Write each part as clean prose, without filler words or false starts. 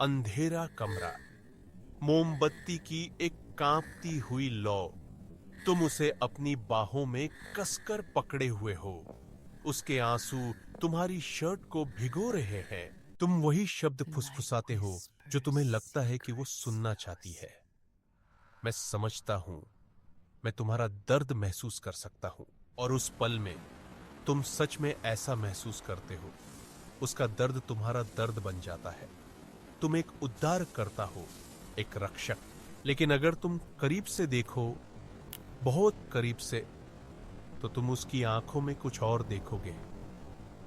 अंधेरा कमरा, मोमबत्ती की एक कांपती हुई लौ। तुम उसे अपनी बाहों में कसकर पकड़े हुए हो। उसके आंसू तुम्हारी शर्ट को भिगो रहे हैं। तुम वही शब्द फुसफुसाते हो जो तुम्हें लगता है कि वो सुनना चाहती है। मैं समझता हूं, मैं तुम्हारा दर्द महसूस कर सकता हूं। और उस पल में तुम सच में ऐसा महसूस करते हो। उसका दर्द तुम्हारा दर्द बन जाता है। तुम एक उद्धार करता हो, एक रक्षक। लेकिन अगर तुम करीब से देखो, बहुत करीब से, तो तुम उसकी आंखों में कुछ और देखोगे।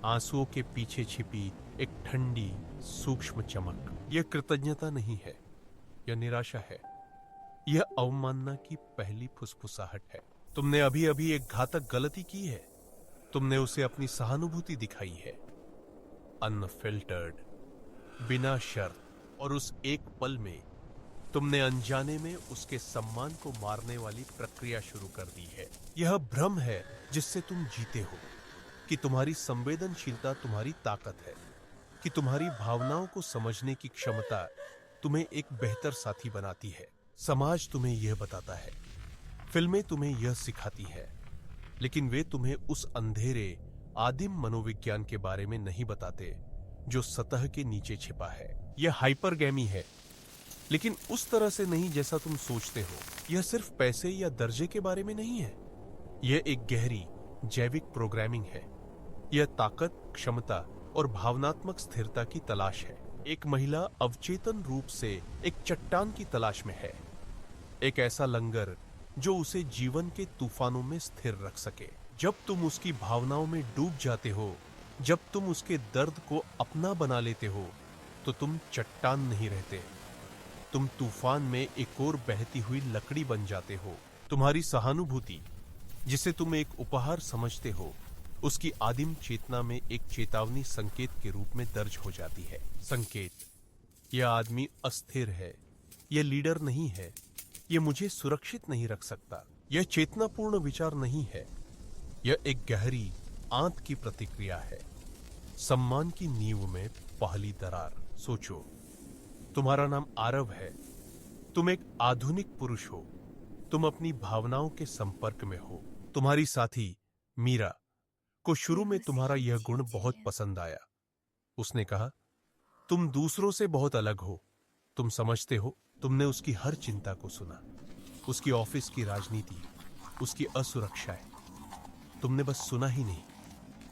आंसुओं के पीछे छिपी एक ठंडी सूक्ष्म चमक। यह कृतज्ञता नहीं है, यह निराशा है। यह अवमानना की पहली फुसफुसाहट है। तुमने अभी अभी एक घातक गलती की है। तुमने उसे अपनी सहानुभूति दिखाई है, अनफिल्टर्ड, बिना शर्त। और उस एक पल में तुमने अनजाने में उसके सम्मान को मारने वाली प्रक्रिया शुरू कर दी है। यह भ्रम है जिससे तुम जीते हो कि तुम्हारी संवेदनशीलता तुम्हारी ताकत है, कि तुम्हारी भावनाओं को समझने की क्षमता तुम्हें एक बेहतर साथी बनाती है। समाज तुम्हें यह बताता है, फिल्में तुम्हें यह सिखाती है, लेकिन वे तुम्हें उस अंधेरे आदिम मनोविज्ञान के बारे में नहीं बताते जो सतह के नीचे छिपा है। यह हाइपरगैमी है, लेकिन उस तरह से नहीं जैसा तुम सोचते हो। यह सिर्फ पैसे या दर्जे के बारे में नहीं है। यह एक गहरी जैविक प्रोग्रामिंग है। यह ताकत, क्षमता और भावनात्मक स्थिरता की तलाश है। एक महिला अवचेतन रूप से एक चट्टान की तलाश में है, एक ऐसा लंगर जो उसे जीवन के तूफानों में स्थिर रख सके। जब तुम उसकी भावनाओं में डूब जाते हो, जब तुम उसके दर्द को अपना बना लेते हो, तो तुम चट्टान नहीं रहते। तुम तूफान में एक और बहती हुई लकड़ी बन जाते हो। तुम्हारी सहानुभूति, जिसे तुम एक उपहार समझते हो, उसकी आदिम चेतना में एक चेतावनी संकेत के रूप में दर्ज हो जाती है। संकेत, यह आदमी अस्थिर है, यह लीडर नहीं है, यह मुझे सुरक्षित नहीं रख सकता। यह चेतनापूर्ण विचार नहीं है, यह एक गहरी आंत की प्रतिक्रिया है। सम्मान की नींव में पहली दरार। सोचो, तुम्हारा नाम आरव है। तुम एक आधुनिक पुरुष हो। तुम अपनी भावनाओं के संपर्क में हो। तुम्हारी साथी मीरा को शुरू में तुम्हारा यह गुण बहुत पसंद आया। उसने कहा, तुम दूसरों से बहुत अलग हो। तुम समझते हो। तुमने उसकी हर चिंता को सुना, उसकी ऑफिस की राजनीति, उसकी असुरक्षाएं। तुमने बस सुना ही नहीं,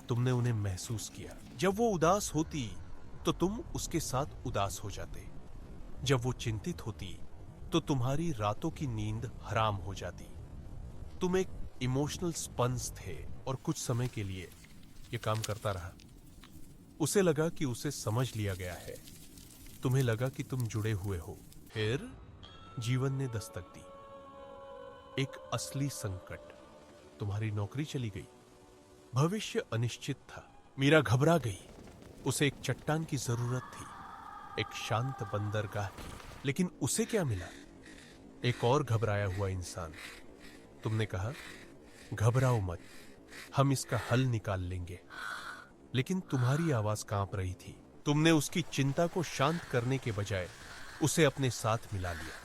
तुमने उन्हें महसूस किया। जब वो उदास होती तो तुम उसके साथ उदास हो जाते। जब वो चिंतित होती तो तुम्हारी रातों की नींद हराम हो जाती। तुम एक इमोशनल स्पंज थे। और कुछ समय के लिए ये काम करता रहा। उसे लगा कि उसे समझ लिया गया है। तुम्हें लगा कि तुम जुड़े हुए हो। फिर जीवन ने दस्तक दी। एक असली संकट। तुम्हारी नौकरी चली गई। भविष्य अनिश्चित था। मीरा घबरा गई। उसे एक चट्टान की जरूरत थी, एक शांत बंदरगाह की। लेकिन उसे क्या मिला? एक और घबराया हुआ इंसान। तुमने कहा, घबराओ मत, हम इसका हल निकाल लेंगे। लेकिन तुम्हारी आवाज कांप रही थी। तुमने उसकी चिंता को शांत करने के बजाय उसे अपने साथ मिला लिया।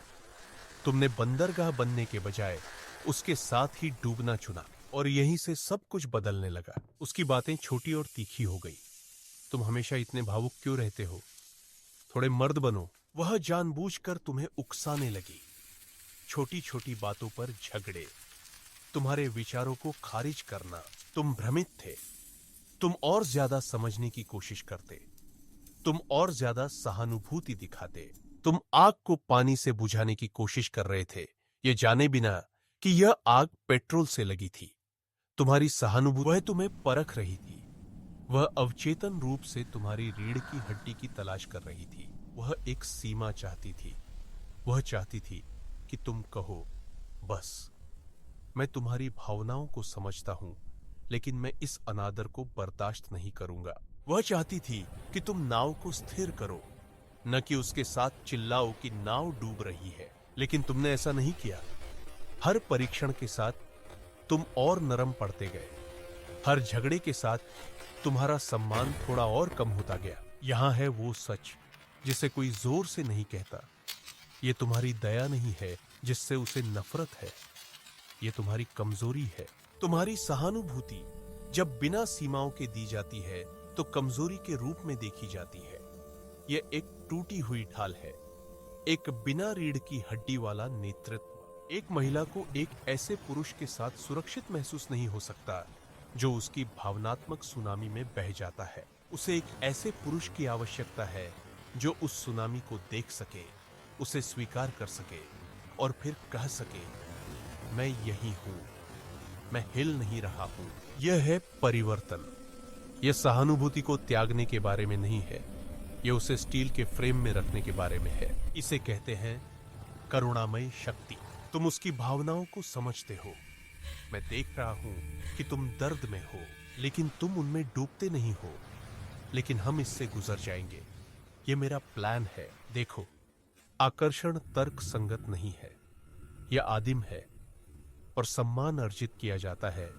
तुमने बंदरगाह बनने के बजाय उसके साथ ही डूबना चुना। और यहीं से सब कुछ बदलने लगा। उसकी बातें छोटी और तीखी हो गई। तुम हमेशा इतने भावुक क्यों रहते हो? थोड़े मर्द बनो। वह जानबूझकर तुम्हें उकसाने लगी। छोटी छोटी बातों पर झगड़े, तुम्हारे विचारों को खारिज करना। तुम भ्रमित थे। तुम और ज्यादा समझने की कोशिश करते। तुम और ज्यादा सहानुभूति दिखाते। तुम आग को पानी से बुझाने की कोशिश कर रहे थे, ये जाने बिना कि यह आग पेट्रोल से लगी थी। तुम्हारी सहानुभूति, वह तुम्हें परख रही थी। वह अवचेतन रूप से तुम्हारी रीढ़ की हड्डी की तलाश कर रही थी। वह एक सीमा चाहती थी। वह चाहती थी कि तुम कहो, बस, मैं तुम्हारी भावनाओं को समझता हूं, लेकिन मैं इस अनादर को बर्दाश्त नहीं करूंगा। वह चाहती थी कि तुम नाव को स्थिर करो, न कि उसके साथ चिल्लाओ कि नाव डूब रही है। लेकिन तुमने ऐसा नहीं किया। हर परीक्षण के साथ तुम और नरम पड़ते गए। हर झगड़े के साथ तुम्हारा सम्मान थोड़ा और कम होता गया। यहां है वो सच जिसे कोई जोर से नहीं कहता। ये तुम्हारी दया नहीं है जिससे उसे नफरत है, ये तुम्हारी कमजोरी है। तुम्हारी सहानुभूति जब बिना सीमाओं के दी जाती है तो कमजोरी के रूप में देखी जाती है। यह एक टूटी हुई ढाल है, एक बिना रीढ़ की हड्डी वाला नेतृत्व। एक महिला को एक ऐसे पुरुष के साथ सुरक्षित महसूस नहीं हो सकता जो उसकी भावनात्मक सुनामी में बह जाता है। उसे एक ऐसे पुरुष की आवश्यकता है जो उस सुनामी को देख सके, उसे स्वीकार कर सके और फिर कह सके, मैं यही हूं, मैं हिल नहीं रहा हूं। यह है परिवर्तन। यह सहानुभूति को त्यागने के बारे में नहीं है, यह उसे स्टील के फ्रेम में रखने के बारे में है। इसे कहते हैं करुणामय शक्ति। तुम उसकी भावनाओं को समझते हो। मैं देख रहा हूं कि तुम दर्द में हो, लेकिन तुम उनमें डूबते नहीं हो। लेकिन हम इससे गुजर जाएंगे। यह मेरा प्लान है। देखो, आकर्षण तर्क संगत नहीं है, यह आदिम है और सम्मान अर्जित किया जाता है,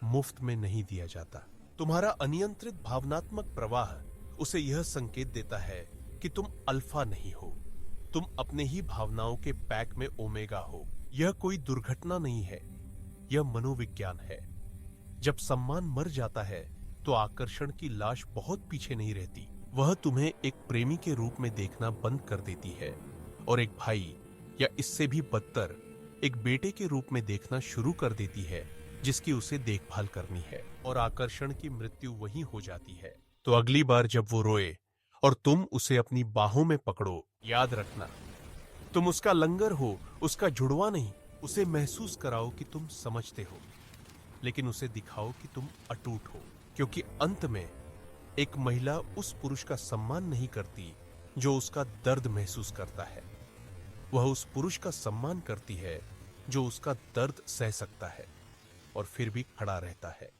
मुफ्त में नहीं दिया जाता। तुम्हारा अनियंत्रित भावनात्मक प्रवाह उसे यह संकेत देता है कि तुम अल्फा नहीं हो, तुम अपने ही भावनाओं के पैक में ओमेगा हो। यह कोई दुर्घटना नहीं है, यह मनोविज्ञान है। जब सम्मान मर जाता है तो आकर्षण की लाश बहुत पीछे नहीं रहती। वह तुम्हें एक प्रेमी के रूप में देखना बंद कर देती है और एक भाई या इससे भी बदतर एक बेटे के रूप में देखना शुरू कर देती है जिसकी उसे देखभाल करनी है। और आकर्षण की मृत्यु वहीं हो जाती है। तो अगली बार जब वो रोए और तुम उसे अपनी बाहों में पकड़ो, याद रखना तुम उसका लंगर हो, उसका जुड़वा नहीं। उसे महसूस कराओ कि तुम समझते हो, लेकिन उसे दिखाओ कि तुम अटूट हो। क्योंकि अंत में एक महिला उस पुरुष का सम्मान नहीं करती जो उसका दर्द महसूस करता है, वह उस पुरुष का सम्मान करती है जो उसका दर्द सह सकता है और फिर भी खड़ा रहता है।